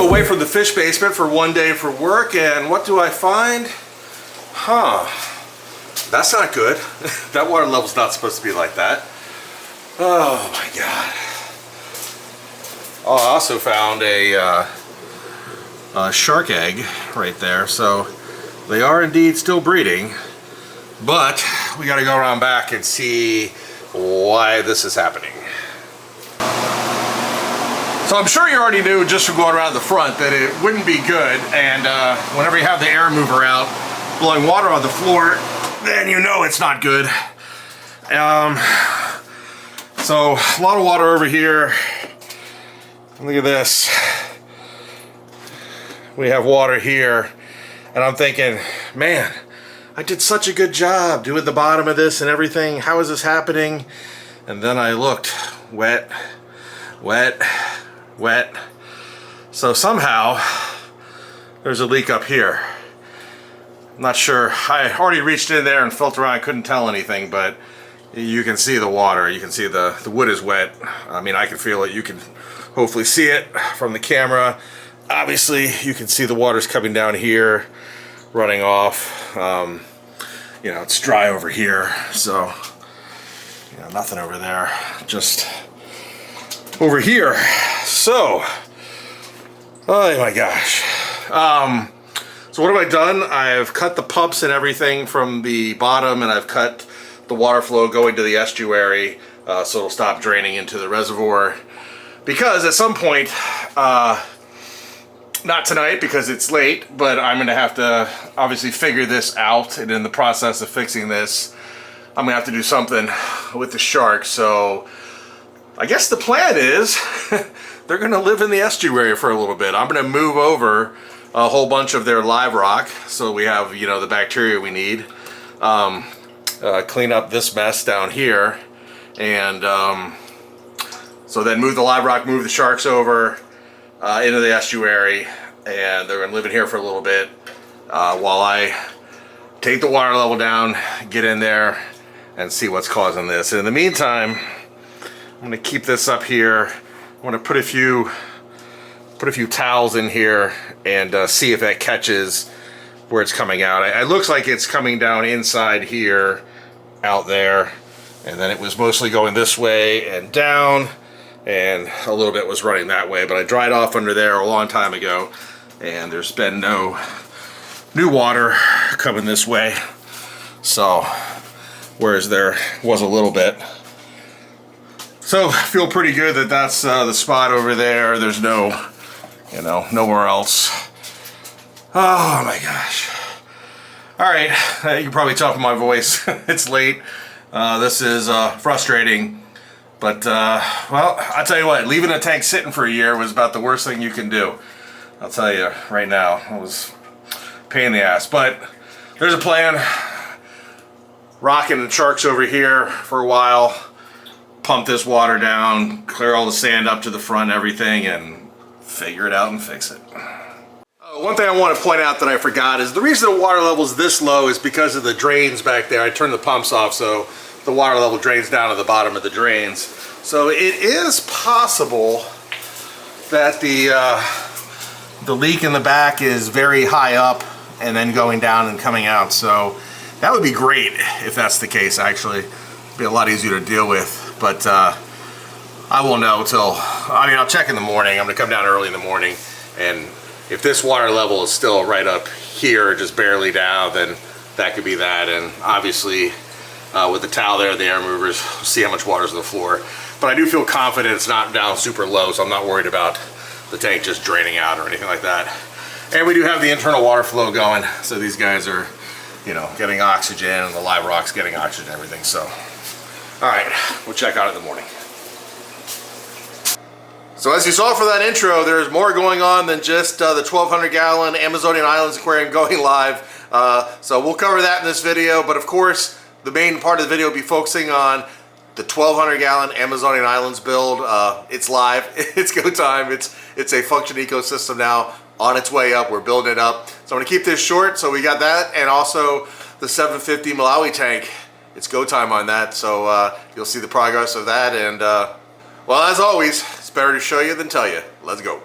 away from the fish basement for one day for work, and what do I find? That's not good. That water level's not supposed to be like that. Oh my god. Oh, I also found a shark egg right there, so they are indeed still breeding, but we got to go around back and see why this is happening. So I'm sure you already knew just from going around the front that it wouldn't be good, and whenever you have the air mover out blowing water on the floor, then you know it's not good. So a lot of water over here. Look at this. We have water here, and I'm thinking, man, I did such a good job doing the bottom of this and everything. How is this happening? And then I looked, wet, wet, wet. So somehow there's a leak up here. I'm not sure. I already reached in there and felt around. I couldn't tell anything, but you can see the water. You can see the wood is wet. I mean, I can feel it. You can hopefully see it from the camera. Obviously, you can see the water's coming down here, running off. You know, it's dry over here, so you know, nothing over there. Just over here. So, oh my gosh. So what have I done? I've cut the pumps and everything from the bottom, and I've cut the water flow going to the estuary, so it'll stop draining into the reservoir. Because at some point, not tonight because it's late, but I'm going to have to obviously figure this out, and in the process of fixing this, I'm going to have to do something with the sharks. So I guess the plan is they're going to live in the estuary for a little bit. I'm going to move over a whole bunch of their live rock, so we have, you know, the bacteria we need. Clean up this mess down here, and so then move the live rock, move the sharks over into the estuary, and they're going to live in here for a little bit while I take the water level down, get in there, and see what's causing this. And in the meantime, I'm going to keep this up here. I want to put a few towels in here and see if that catches where it's coming out. It looks like it's coming down inside here, out there, and then it was mostly going this way and down, and a little bit was running that way, but I dried off under there a long time ago, and there's been no new water coming this way. So, whereas there was a little bit. So, I feel pretty good that that's the spot over there. There's no, you know, nowhere else. Oh my gosh. Alright, you can probably tell from my voice, it's late. This is frustrating. But, well, I'll tell you what, leaving a tank sitting for a year was about the worst thing you can do. I'll tell you right now, it was a pain in the ass. But there's a plan. Rocking the sharks over here for a while. Pump this water down, clear all the sand up to the front, everything, and figure it out and fix it. One thing I want to point out that I forgot is the reason the water level is this low is because of the drains back there. I turned the pumps off so the water level drains down to the bottom of the drains. So it is possible that the leak in the back is very high up and then going down and coming out. So that would be great if that's the case, actually. It'd be a lot easier to deal with. But I won't know until, I mean, I'll check in the morning. I'm gonna come down early in the morning, and if this water level is still right up here, just barely down, then that could be that. And obviously, with the towel there, the air movers, see how much water's on the floor. But I do feel confident it's not down super low, so I'm not worried about the tank just draining out or anything like that. And we do have the internal water flow going, so these guys are, you know, getting oxygen, and the live rock's getting oxygen and everything. So, all right, we'll check out in the morning. So as you saw for that intro, there's more going on than just the 1,200 gallon Amazonian Islands Aquarium going live. So we'll cover that in this video, but of course, the main part of the video will be focusing on the 1,200 gallon Amazonian Islands build. It's live, it's go time, it's a functioning ecosystem now, on its way up, we're building it up. So I'm gonna keep this short, so we got that, and also the 750 Malawi tank. It's go time on that, so you'll see the progress of that, and well, as always, it's better to show you than tell you. Let's go.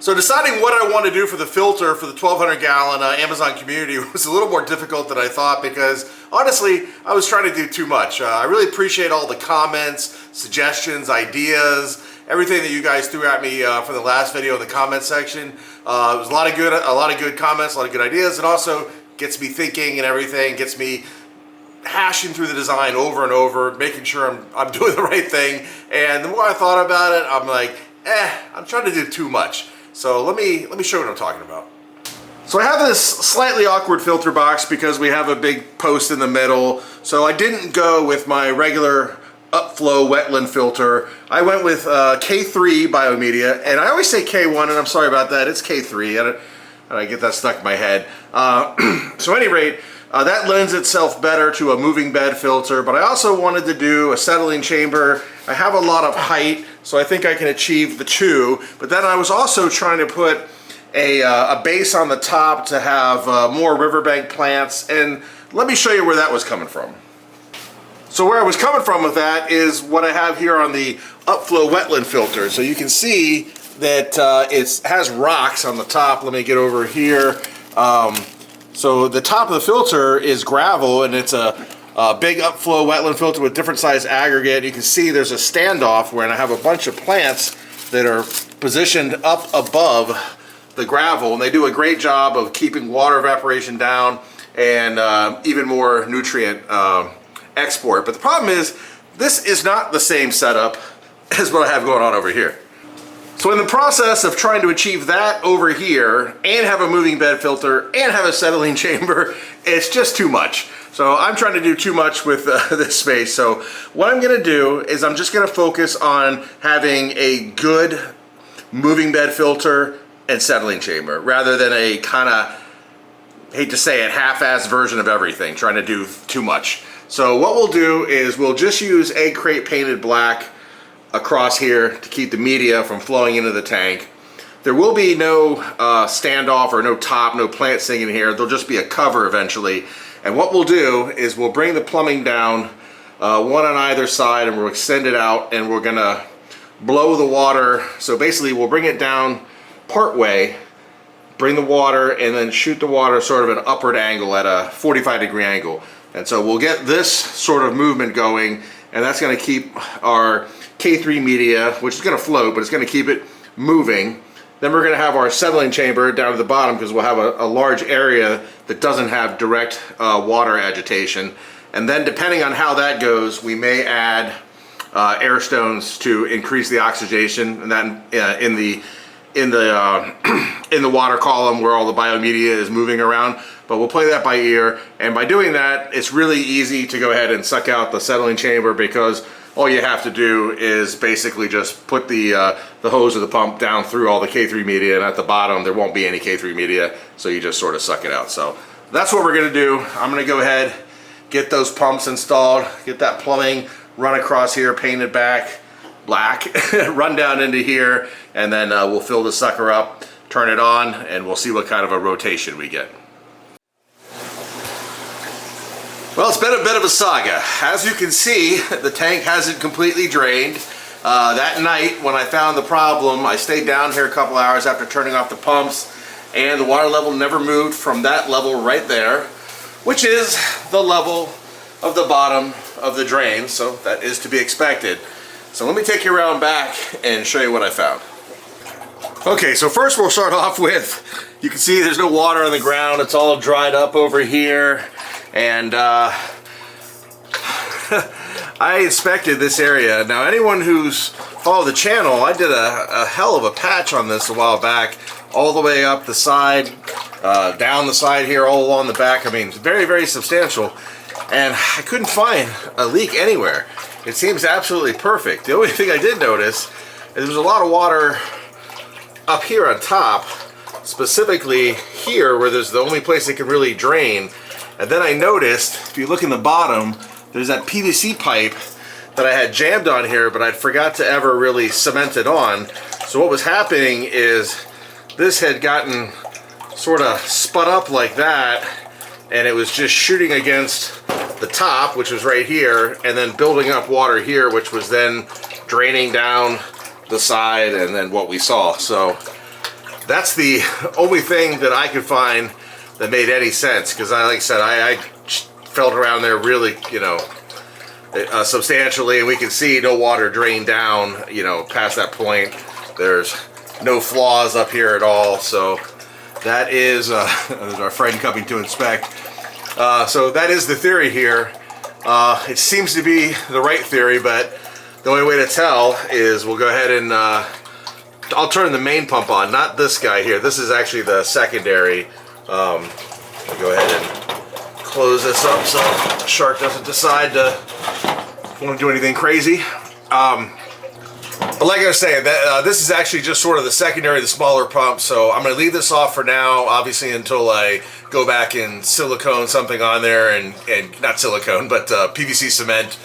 So deciding what I want to do for the filter for the 1,200 gallon Amazon community was a little more difficult than I thought, because honestly, I was trying to do too much. I really appreciate all the comments, suggestions, ideas, everything that you guys threw at me from the last video in the comment section. It was a lot of good comments, a lot of good ideas. It also gets me thinking and everything, gets me hashing through the design over and over, making sure I'm doing the right thing. And the more I thought about it, I'm like, I'm trying to do too much. So let me show you what I'm talking about. So I have this slightly awkward filter box because we have a big post in the middle. So I didn't go with my regular upflow wetland filter. I went with K3 Biomedia, and I always say K1, and I'm sorry about that. It's K3. I get that stuck in my head. So at any rate, that lends itself better to a moving bed filter, but I also wanted to do a settling chamber. I have a lot of height, so I think I can achieve the two, but then I was also trying to put a base on the top to have more riverbank plants, and let me show you where that was coming from. So where I was coming from with that is what I have here on the upflow wetland filter. So you can see that it has rocks on the top. Let me get over here. So the top of the filter is gravel, and it's a big upflow wetland filter with different size aggregate. You can see there's a standoff where I have a bunch of plants that are positioned up above the gravel, and they do a great job of keeping water evaporation down and even more nutrient export. But the problem is, this is not the same setup as what I have going on over here. So in the process of trying to achieve that over here and have a moving bed filter and have a settling chamber, it's just too much. So I'm trying to do too much with this space. So what I'm going to do is I'm just going to focus on having a good moving bed filter and settling chamber, rather than a kind of, hate to say it, half-assed version of everything, trying to do too much. So what we'll do is we'll just use egg crate painted black across here to keep the media from flowing into the tank. There will be no standoff or no top, no plant singing here. There'll just be a cover eventually. And what we'll do is we'll bring the plumbing down, one on either side, and we'll extend it out, and we're gonna blow the water. So basically we'll bring it down part way, bring the water, and then shoot the water sort of at an upward angle at a 45-degree angle. And so we'll get this sort of movement going, and that's gonna keep our K3 media, which is gonna float, but it's gonna keep it moving. Then we're going to have our settling chamber down to the bottom, because we'll have a large area that doesn't have direct water agitation. And then depending on how that goes, we may add air stones to increase the oxygenation, and then in the water column where all the biomedia is moving around. But we'll play that by ear, and by doing that, it's really easy to go ahead and suck out the settling chamber, because all you have to do is basically just put the hose of the pump down through all the K3 media, and at the bottom there won't be any K3 media, so you just sort of suck it out. So that's what we're gonna do. I'm gonna go ahead, get those pumps installed, get that plumbing run across here, painted back black, run down into here, and then we'll fill the sucker up, turn it on, and we'll see what kind of a rotation we get. Well, it's been a bit of a saga. As you can see, the tank hasn't completely drained. That night when I found the problem, I stayed down here a couple hours after turning off the pumps, and the water level never moved from that level right there, which is the level of the bottom of the drain, so that is to be expected. So let me take you around back and show you what I found. Okay, so first we'll start off with, you can see there's no water on the ground, it's all dried up over here. And I inspected this area. Now anyone who's followed the channel, I did a hell of a patch on this a while back, all the way up the side, down the side here, all along the back. I mean, it's very, very substantial. And I couldn't find a leak anywhere. It seems absolutely perfect. The only thing I did notice is there's a lot of water up here on top, specifically here where there's the only place it can really drain. And then I noticed, if you look in the bottom, there's that PVC pipe that I had jammed on here, but I forgot to ever really cement it on. So what was happening is this had gotten sort of spun up like that, and it was just shooting against the top, which was right here, and then building up water here, which was then draining down the side, and then what we saw. So that's the only thing that I could find that made any sense, because like I said, I felt around there really, you know, substantially, and we can see no water drain down, you know, past that point. There's no flaws up here at all. So that is there's our friend coming to inspect. So that is the theory here. It seems to be the right theory, but the only way to tell is we'll go ahead and I'll turn the main pump on, not this guy here. This is actually the secondary. I'll go ahead and close this up so the shark doesn't decide to want to do anything crazy. But like I was saying, this is actually just sort of the secondary, the smaller pump. So I'm going to leave this off for now, obviously, until I go back and silicone something on there, and not silicone, but PVC cement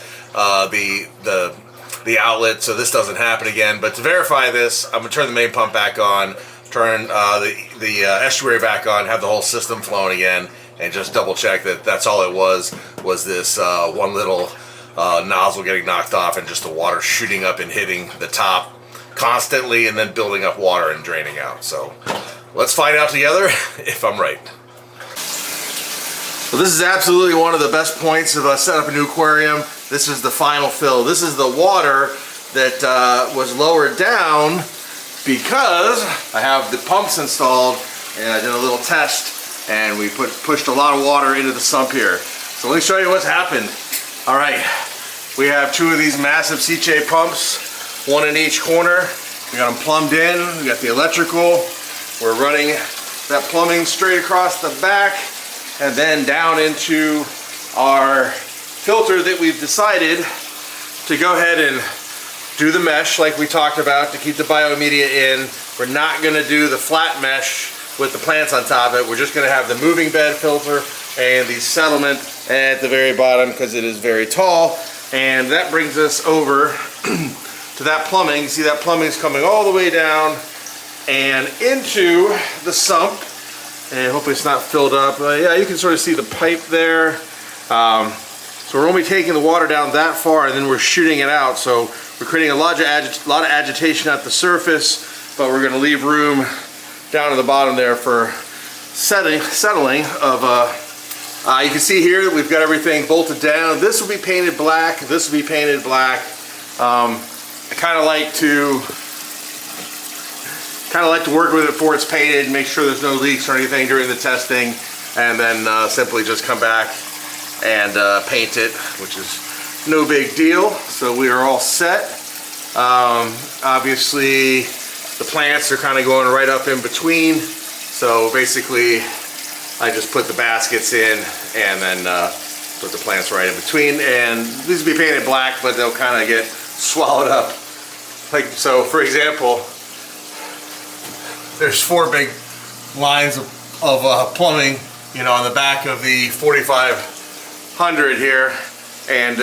the outlet, so this doesn't happen again. But to verify this, I'm going to turn the main pump back on, turn the estuary back on, have the whole system flowing again, and just double check that that's all it was this one little nozzle getting knocked off and just the water shooting up and hitting the top constantly and then building up water and draining out. So let's find out together if I'm right. So this is absolutely one of the best points of setting up a new aquarium. This is the final fill. This is the water that was lowered down because I have the pumps installed, and I did a little test, and we pushed a lot of water into the sump here. So let me show you what's happened. All right, we have two of these massive C-shaped pumps, one in each corner. We got them plumbed in, we got the electrical. We're running that plumbing straight across the back and then down into our filter that we've decided to go ahead and do the mesh like we talked about to keep the biomedia in. We're not gonna do the flat mesh with the plants on top of it. We're just gonna have the moving bed filter and the settlement at the very bottom because it is very tall. And that brings us over to that plumbing. You see that plumbing is coming all the way down and into the sump. And hopefully it's not filled up. Yeah, you can sort of see the pipe there. So we're only taking the water down that far and then we're shooting it out. So we're creating a lot of agitation at the surface, but we're gonna leave room down at the bottom there for settling of you can see here we've got everything bolted down. This will be painted black, this will be painted black. I kind of like to work with it before it's painted, make sure there's no leaks or anything during the testing, and then simply just come back and paint it, which is no big deal. So we are all set. Obviously the plants are kind of going right up in between, so basically I just put the baskets in and then put the plants right in between, and these will be painted black, but they'll kind of get swallowed up. Like so, for example, there's 4 big lines of plumbing, you know, on the back of the 4500 here, and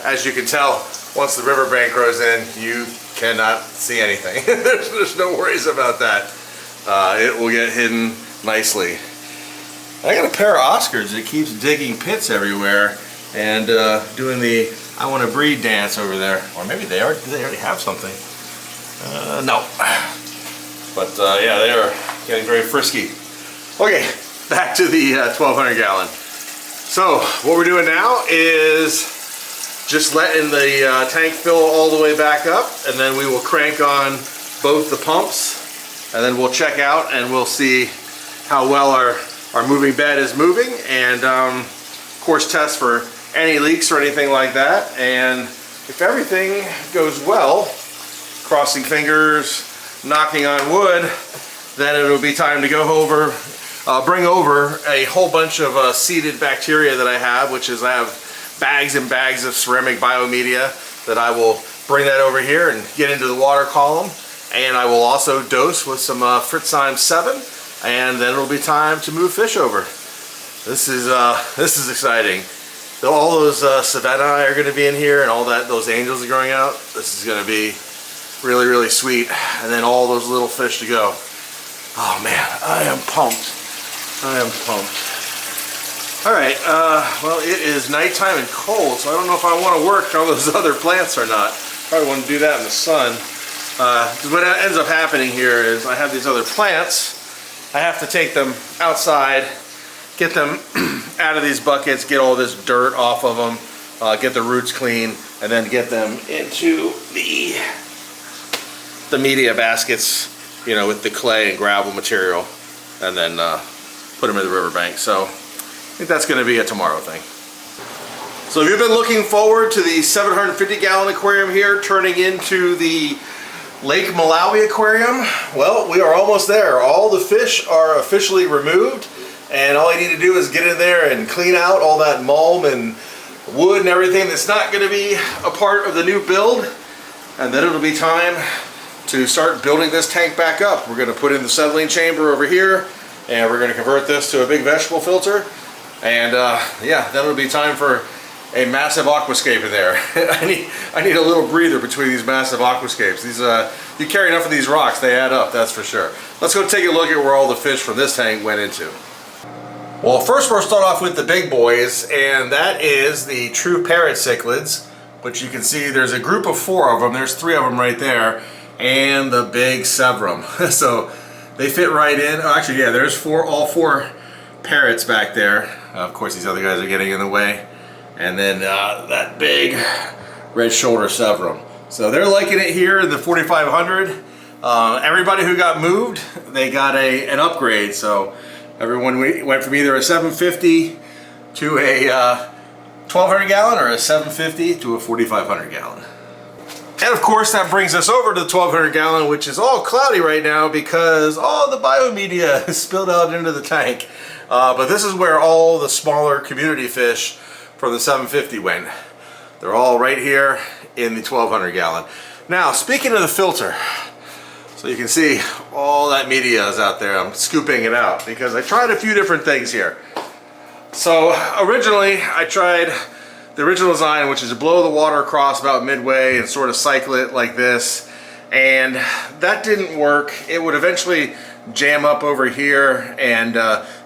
as you can tell, once the riverbank grows in, you cannot see anything. there's no worries about that. It will get hidden nicely. I got a pair of Oscars that keeps digging pits everywhere and doing the I want to breed dance over there. Or maybe they already have something. No. But yeah, they are getting very frisky. Okay, back to the 1200 gallon. So what we're doing now is just letting the tank fill all the way back up, and then we will crank on both the pumps, and then we'll check out and we'll see how well our moving bed is moving, and of course test for any leaks or anything like that. And if everything goes well, crossing fingers, knocking on wood, then it'll be time to go over, bring over a whole bunch of seeded bacteria that I have, which is I have bags and bags of ceramic biomedia that I will bring that over here and get into the water column, and I will also dose with some Fritzheim 7, and then it'll be time to move fish over. This is exciting. All those Savannah are going to be in here, and all those angels are growing out. This is going to be really, really sweet. And then all those little fish to go. Oh man, I am pumped. I am pumped. All right, well, it is nighttime and cold, so I don't know if I want to work on those other plants or not. Probably want to do that in the sun. Because what ends up happening here is I have these other plants. I have to take them outside, get them out of these buckets, get all this dirt off of them, get the roots clean, and then get them into the media baskets, you know, with the clay and gravel material, and then put them in the riverbank. So I think that's going to be a tomorrow thing. So if you've been looking forward to the 750-gallon aquarium here turning into the Lake Malawi Aquarium, well, we are almost there. All the fish are officially removed, and all I need to do is get in there and clean out all that mulm and wood and everything that's not going to be a part of the new build, and then it'll be time to start building this tank back up. We're going to put in the settling chamber over here, and we're going to convert this to a big vegetable filter, and yeah, then it'll be time for a massive aquascape in there. I need a little breather between these massive aquascapes. These you carry enough of these rocks, they add up, that's for sure. Let's go take a look at where all the fish from this tank went into. Well, first we'll start off with the big boys, and that is the true parrot cichlids, which you can see there's a group of 4 of them. There's 3 of them right there, and the big Severum. So they fit right in. Oh, actually, yeah, there's all 4 parrots back there. Of course, these other guys are getting in the way. And then that big red shoulder Severum. So they're liking it here in the 4500. Everybody who got moved, they got an upgrade. So everyone went from either a 750 to a 1200 gallon or a 750 to a 4500 gallon. And of course that brings us over to the 1200 gallon, which is all cloudy right now because all the biomedia is spilled out into the tank. But this is where all the smaller community fish from the 750 went. They're all right here in the 1200 gallon. Now, speaking of the filter, so you can see all that media is out there. I'm scooping it out because I tried a few different things here. So originally I tried the original design, which is to blow the water across about midway and sort of cycle it like this, and that didn't work. It would eventually jam up over here and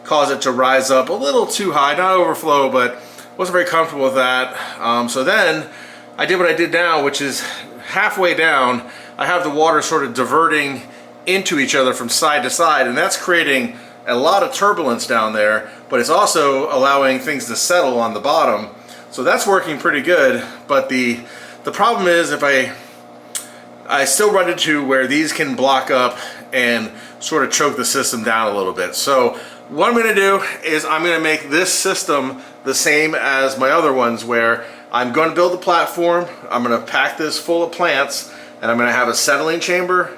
cause it to rise up a little too high, not overflow, but wasn't very comfortable with that. So then I did what I did now, which is halfway down I have the water sort of diverting into each other from side to side, and that's creating a lot of turbulence down there, but it's also allowing things to settle on the bottom. So that's working pretty good, but the problem is if I still run into where these can block up and sort of choke the system down a little bit. So what I'm going to do is I'm going to make this system the same as my other ones, where I'm going to build the platform, I'm going to pack this full of plants, and I'm going to have a settling chamber,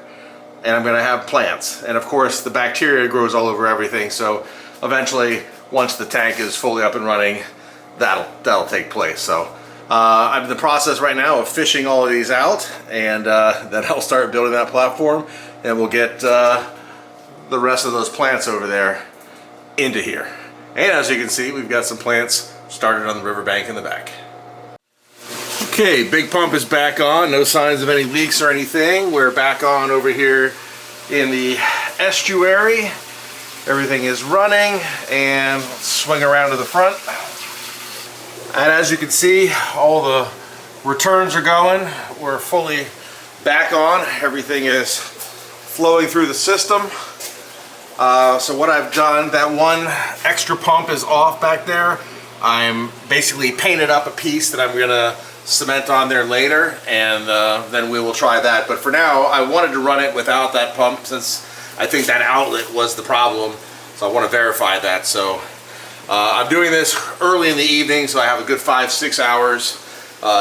and I'm going to have plants. And of course the bacteria grows all over everything, so eventually once the tank is fully up and running, that'll take place. So I'm in the process right now of fishing all of these out, and then I'll start building that platform, and we'll get the rest of those plants over there into here. And as you can see, we've got some plants started on the riverbank in the back. Okay, big pump is back on. No signs of any leaks or anything. We're back on over here in the estuary. Everything is running, and let's swing around to the front. And as you can see, all the returns are going. We're fully back on. Everything is flowing through the system. So what I've done, that one extra pump is off back there. I'm basically painted up a piece that I'm gonna cement on there later, and then we will try that. But for now, I wanted to run it without that pump since I think that outlet was the problem. So I want to verify that. So I'm doing this early in the evening, so I have a good 5-6 hours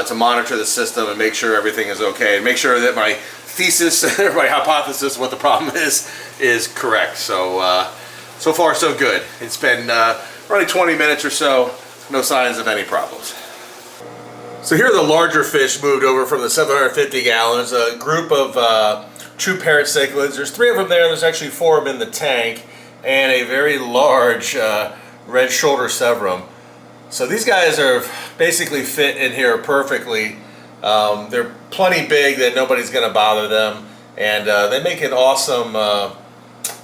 to monitor the system and make sure everything is okay, and make sure that my thesis or my hypothesis what the problem is correct. So so far so good. It's been running 20 minutes or so, no signs of any problems. So here are the larger fish moved over from the 750 gallons, a group of true parrot cichlids. There's 3 of them there, there's actually 4 of them in the tank, and a very large red shoulder Severum. So these guys are basically fit in here perfectly. They're plenty big that nobody's going to bother them, and they make an awesome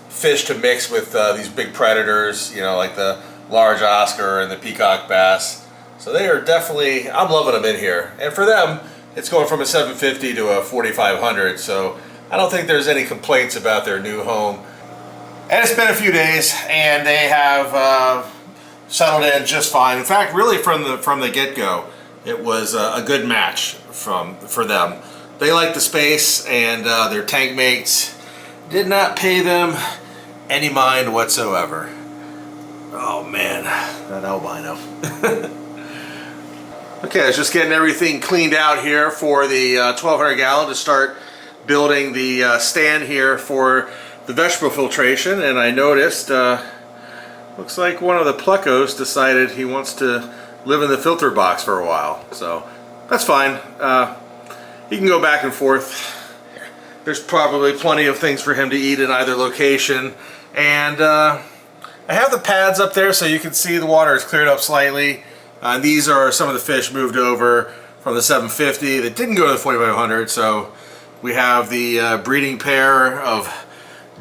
fish to mix with these big predators, you know, like the large Oscar and the peacock bass. So they are definitely, I'm loving them in here. And for them, it's going from a 750 to a 4500, so I don't think there's any complaints about their new home. And it's been a few days, and they have settled in just fine. In fact, really from the get-go, it was a good match for them. They like the space, and their tank mates did not pay them any mind whatsoever. Oh man, that albino. Okay, I was just getting everything cleaned out here for the 1200 gallon to start building the stand here for the vegetable filtration, and I noticed looks like one of the pluckos decided he wants to live in the filter box for a while, so that's fine. He can go back and forth. There's probably plenty of things for him to eat in either location, and I have the pads up there so you can see the water is cleared up slightly. These are some of the fish moved over from the 750 that didn't go to the 4500, so we have the breeding pair of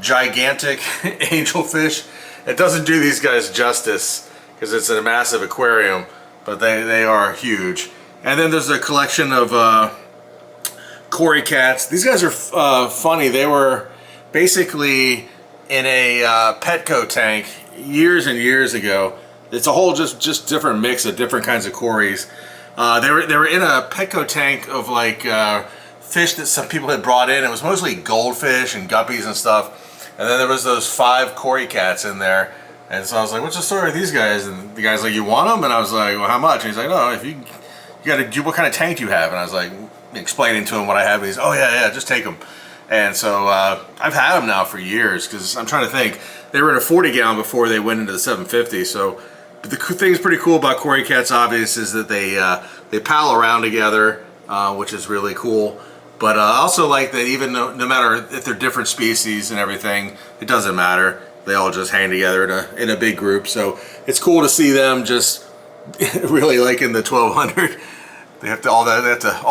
gigantic angelfish. It doesn't do these guys justice because it's a massive aquarium, but they are huge. And then there's a collection of Cory cats. These guys are funny. They were basically in a Petco tank years and years ago. It's a whole just different mix of different kinds of Corys. They were in a Petco tank of like fish that some people had brought in. It was mostly goldfish and guppies and stuff. And then there was those 5 Cory cats in there. And so I was like, what's the story with these guys? And the guy's like, you want them? And I was like, well, how much? And he's like, no, if you gotta do, what kind of tank do you have? And I was like, explaining to him what I have. And he's, oh yeah, just take them. And so I've had them now for years, because I'm trying to think. They were in a 40 gallon before they went into the 750. So, but the thing that's pretty cool about Cory cats, obvious, is that they pal around together, which is really cool. But I also like that even no matter if they're different species and everything, it doesn't matter. They all just hang together in a big group. So it's cool to see them just really like in the 1200. They have to all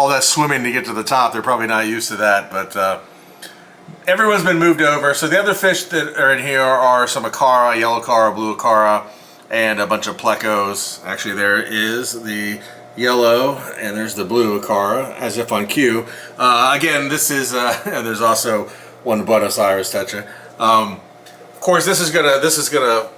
that swimming to get to the top. They're probably not used to that, but everyone's been moved over. So the other fish that are in here are some Acara, yellow Acara, blue Acara, and a bunch of plecos. Actually, there is the yellow and there's the blue Acara, as if on cue. Again, this is and there's also one Buenos Aires tetra. Of course, this is gonna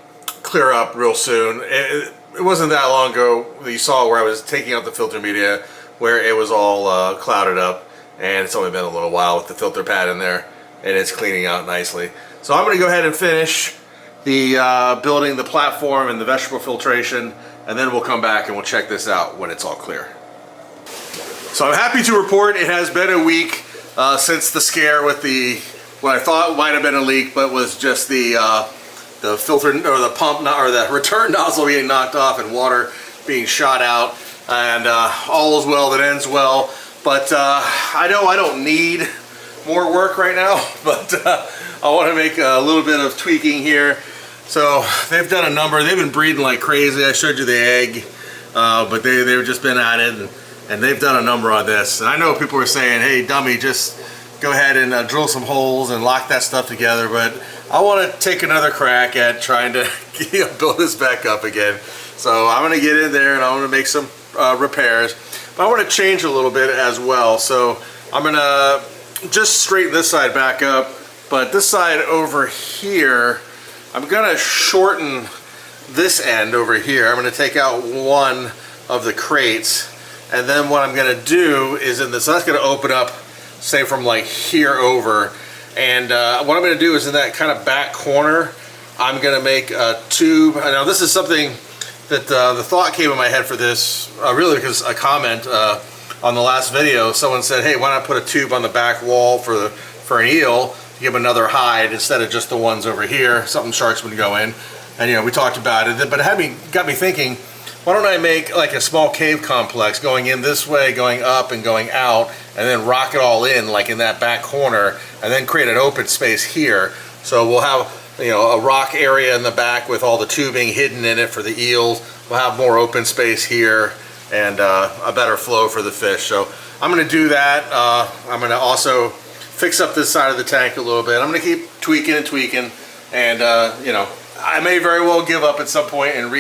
clear up real soon. It wasn't that long ago that you saw where I was taking out the filter media, where it was all clouded up, and it's only been a little while with the filter pad in there, and it's cleaning out nicely. So I'm gonna go ahead and finish the building the platform and the vegetable filtration, and then we'll come back and we'll check this out when it's all clear. So I'm happy to report it has been a week since the scare with what I thought might have been a leak, but was just the filter or the pump or the return nozzle being knocked off and water being shot out, and all is well that ends well. But I know I don't need more work right now, but I want to make a little bit of tweaking here. So they've done a number. They've been breeding like crazy. I showed you the egg, but they've just been at it, and they've done a number on this. And I know people are saying, hey dummy, just go ahead and drill some holes and lock that stuff together, but I want to take another crack at trying to build this back up again. So I'm going to get in there and I'm going to make some repairs, but I want to change a little bit as well. So I'm going to just straighten this side back up, but this side over here, I'm going to shorten this end over here. I'm going to take out one of the crates, and then what I'm going to do is so that's going to open up, say, from like here over. And what I'm going to do is in that kind of back corner, I'm going to make a tube. Now this is something that the thought came in my head for this, really because a comment on the last video, someone said, hey, why not put a tube on the back wall for an eel to give another hide instead of just the ones over here, something sharks would go in. And we talked about it, but it got me thinking, why don't I make like a small cave complex going in this way, going up and going out, and then rock it all in like in that back corner, and then create an open space here. So we'll have a rock area in the back with all the tubing hidden in it for the eels. We'll have more open space here and a better flow for the fish. So I'm going to do that. I'm going to also fix up this side of the tank a little bit. I'm going to keep tweaking and tweaking, and I may very well give up at some point and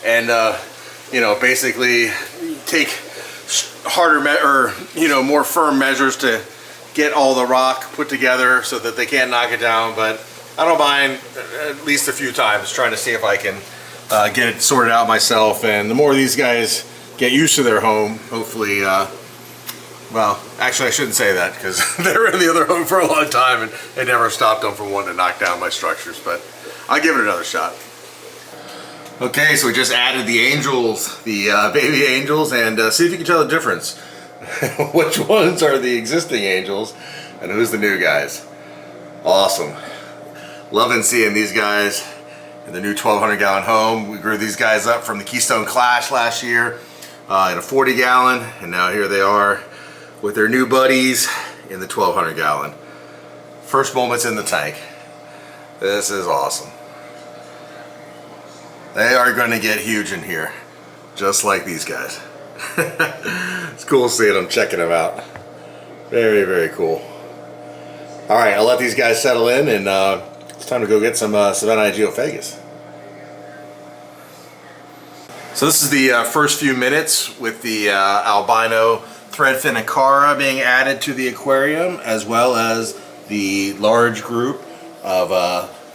and basically take harder more firm measures to get all the rock put together so that they can't knock it down, but I don't mind at least a few times trying to see if I can get it sorted out myself. And the more these guys get used to their home, hopefully, well, actually I shouldn't say that because they were in the other home for a long time and it never stopped them from wanting to knock down my structures, but I'll give it another shot. Okay, so we just added the angels, the baby angels, and see if you can tell the difference. Which ones are the existing angels and who's the new guys? Awesome. Loving seeing these guys in the new 1,200 gallon home. We grew these guys up from the Keystone Clash last year in a 40 gallon, and now here they are with their new buddies in the 1,200 gallon. First moments in the tank. This is awesome. They are going to get huge in here, just like these guys. It's cool seeing them, checking them out. Very, very cool. All right, I'll let these guys settle in, and it's time to go get some Savannah geophagus. So this is the first few minutes with the albino threadfin acara being added to the aquarium, as well as the large group of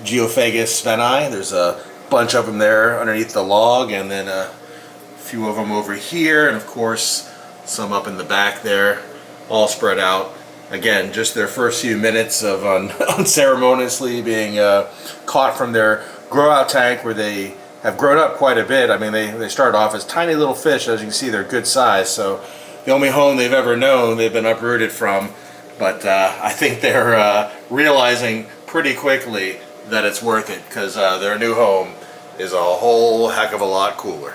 geophagus sveni. There's a bunch of them there underneath the log, and then a few of them over here, and of course some up in the back there, all spread out. Again, just their first few minutes of unceremoniously being caught from their grow out tank, where they have grown up quite a bit. I mean, they started off as tiny little fish. As you can see, they're good size, so the only home they've ever known they've been uprooted from, but I think they're realizing pretty quickly that it's worth it, because their new home is a whole heck of a lot cooler.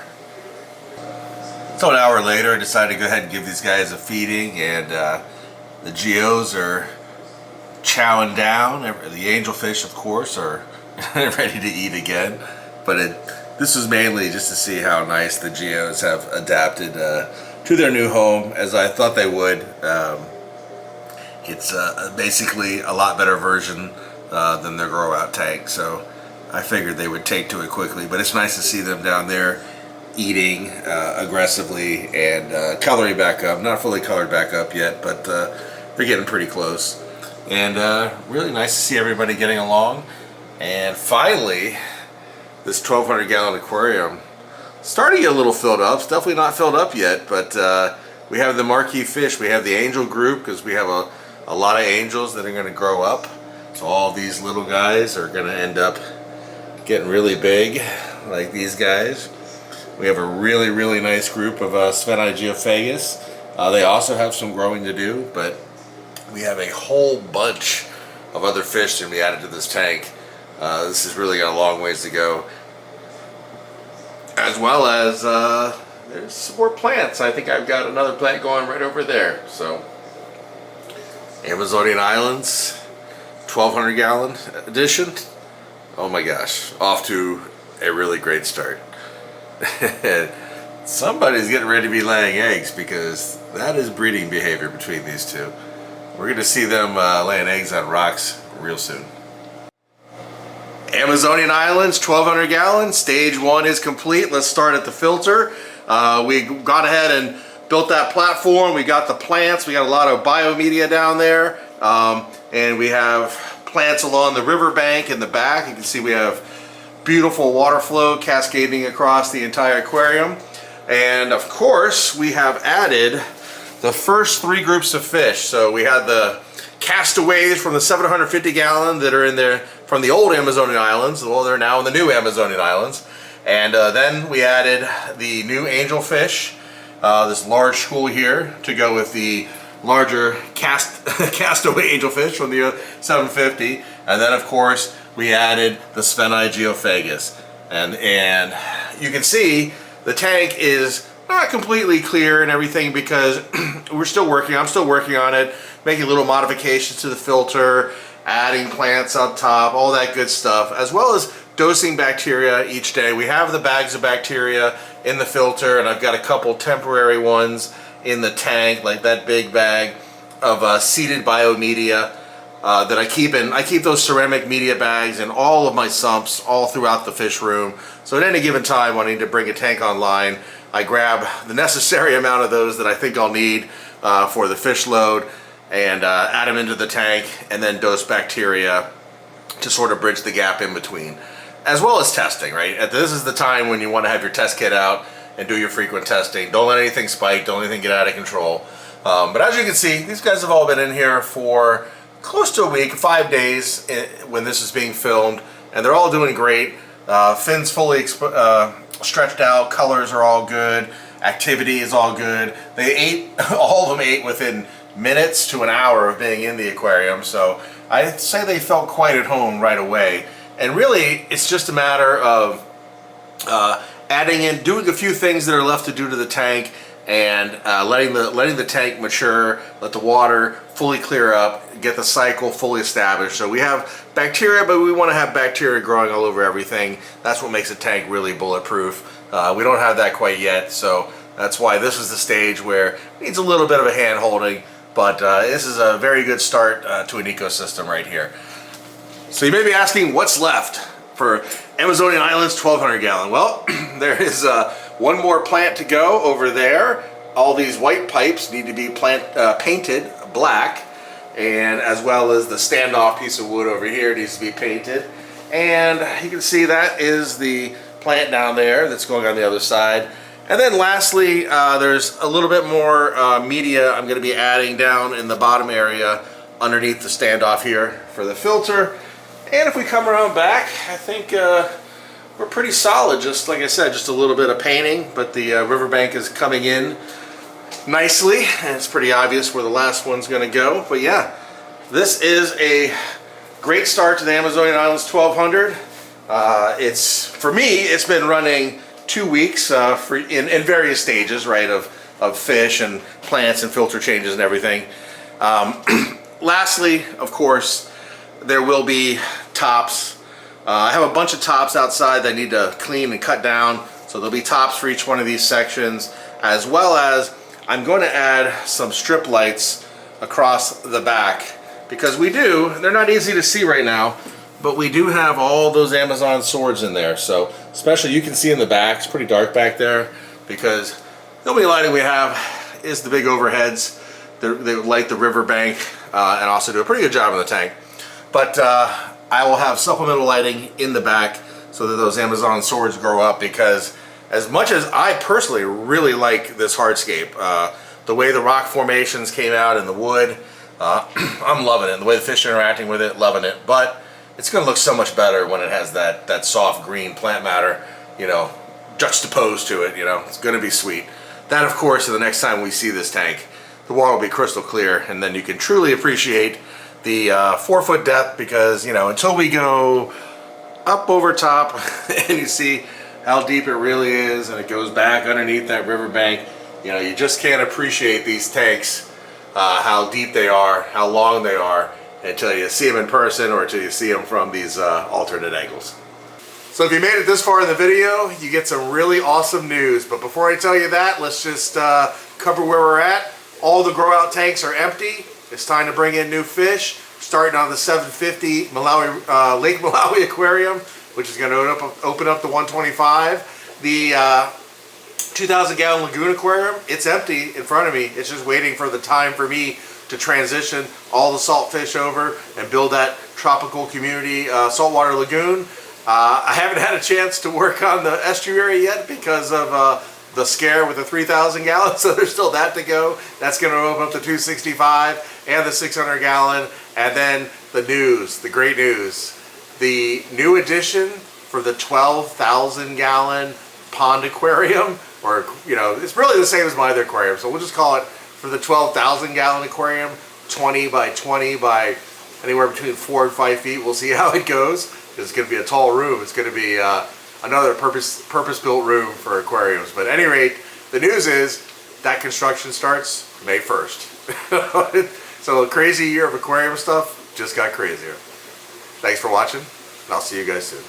So an hour later, I decided to go ahead and give these guys a feeding, and the geos are chowing down. The angelfish, of course, are ready to eat again, but this is mainly just to see how nice the geos have adapted to their new home, as I thought they would. It's basically a lot better version than their grow out tank, so I figured they would take to it quickly. But it's nice to see them down there eating aggressively and coloring back up. Not fully colored back up yet, but they're getting pretty close. And really nice to see everybody getting along. And finally, this 1,200 gallon aquarium starting to get a little filled up. It's definitely not filled up yet, but we have the marquee fish. We have the angel group, because we have a lot of angels that are going to grow up. So all these little guys are going to end up getting really big, like these guys. We have a really, really nice group of Sveni geophagus. They also have some growing to do, but we have a whole bunch of other fish to be added to this tank. This has really got a long ways to go. As well as there's some more plants. I think I've got another plant going right over there. So Amazonian Islands, 1,200 gallon edition. Oh my gosh, off to a really great start. Somebody's getting ready to be laying eggs, because that is breeding behavior between these two. We're going to see them laying eggs on rocks real soon. Amazonian Islands, 1,200 gallons. Stage 1 is complete. Let's start at the filter. We got ahead and built that platform. We got the plants. We got a lot of biomedia down there. And we have plants along the riverbank in the back. You can see we have beautiful water flow cascading across the entire aquarium. And of course, we have added the first 3 groups of fish. So we had the castaways from the 750 gallon that are in there from the old Amazonian Islands. Well, they're now in the new Amazonian Islands. And then we added the new angelfish, this large school here, to go with the larger castaway angelfish from the 750. And then, of course, we added the Sveni geophagus. And you can see the tank is not completely clear and everything, because I'm still working on it, making little modifications to the filter, adding plants up top, all that good stuff, as well as dosing bacteria each day. We have the bags of bacteria in the filter, and I've got a couple temporary ones in the tank, like that big bag of seeded biomedia that I keep in. I keep those ceramic media bags in all of my sumps all throughout the fish room. So at any given time when I need to bring a tank online, I grab the necessary amount of those that I think I'll need for the fish load, and add them into the tank, and then dose bacteria to sort of bridge the gap in between, as well as testing, right? This is the time when you want to have your test kit out and do your frequent testing. Don't let anything spike, don't let anything get out of control. But as you can see, these guys have all been in here for close to a week, 5 days when this is being filmed, and they're all doing great. Fins fully stretched out, colors are all good, activity is all good. They ate, all of them ate within minutes to an hour of being in the aquarium, so I'd say they felt quite at home right away. And really, it's just a matter of adding in, doing a few things that are left to do to the tank, and letting the tank mature, let the water fully clear up, get the cycle fully established. So we have bacteria, but we want to have bacteria growing all over everything. That's what makes a tank really bulletproof. We don't have that quite yet, so that's why this is the stage where it needs a little bit of a hand holding, but this is a very good start to an ecosystem right here. So you may be asking, what's left for Amazonian Islands 1200 gallon? Well, there is one more plant to go over there. All these white pipes need to be painted black, and as well as the standoff piece of wood over here needs to be painted. And you can see that is the plant down there that's going on the other side. And then lastly, there's a little bit more media I'm going to be adding down in the bottom area underneath the standoff here for the filter. And if we come around back, I think we're pretty solid. Just like I said, just a little bit of painting, but the riverbank is coming in nicely, and it's pretty obvious where the last one's going to go. But yeah, this is a great start to the Amazonian Islands 1200. It's, for me, it's been running 2 weeks in various stages, right, of fish and plants and filter changes and everything. Lastly, of course, there will be tops. I have a bunch of tops outside that I need to clean and cut down, so there'll be tops for each one of these sections, as well as I'm going to add some strip lights across the back, because they're not easy to see right now, but we do have all those Amazon swords in there. So especially, you can see in the back, it's pretty dark back there, because the only lighting we have is the big overheads. They light the riverbank and also do a pretty good job in the tank. But I will have supplemental lighting in the back so that those Amazon swords grow up, because as much as I personally really like this hardscape, the way the rock formations came out in the wood, I'm loving it. The way the fish are interacting with it, loving it. But it's going to look so much better when it has that soft green plant matter, you know, juxtaposed to it. You know, it's going to be sweet. That, of course, the next time we see this tank, the water will be crystal clear, and then you can truly appreciate the 4-foot depth, because, you know, until we go up over top and you see how deep it really is, and it goes back underneath that riverbank, you know, you just can't appreciate these tanks, how deep they are, how long they are, until you see them in person or until you see them from these alternate angles. So if you made it this far in the video, you get some really awesome news. But before I tell you that, let's just cover where we're at. All the grow out tanks are empty. It's time to bring in new fish, starting on the 750 Malawi, Lake Malawi Aquarium, which is going to open up the 125. The 2,000 gallon Lagoon Aquarium, it's empty in front of me. It's just waiting for the time for me to transition all the salt fish over and build that tropical community saltwater lagoon. I haven't had a chance to work on the estuary yet because of the scare with the 3,000 gallons, so there's still that to go. That's going to open up the 265 and the 600 gallon, and then the news, the great news. The new addition for the 12,000 gallon pond aquarium, or, you know, it's really the same as my other aquarium, so we'll just call it, for the 12,000 gallon aquarium, 20 by 20 by anywhere between 4 and 5 feet. We'll see how it goes. It's going to be a tall room. It's going to be another purpose-built room for aquariums. But at any rate, the news is that construction starts May 1st. So a crazy year of aquarium stuff just got crazier. Thanks for watching, and I'll see you guys soon.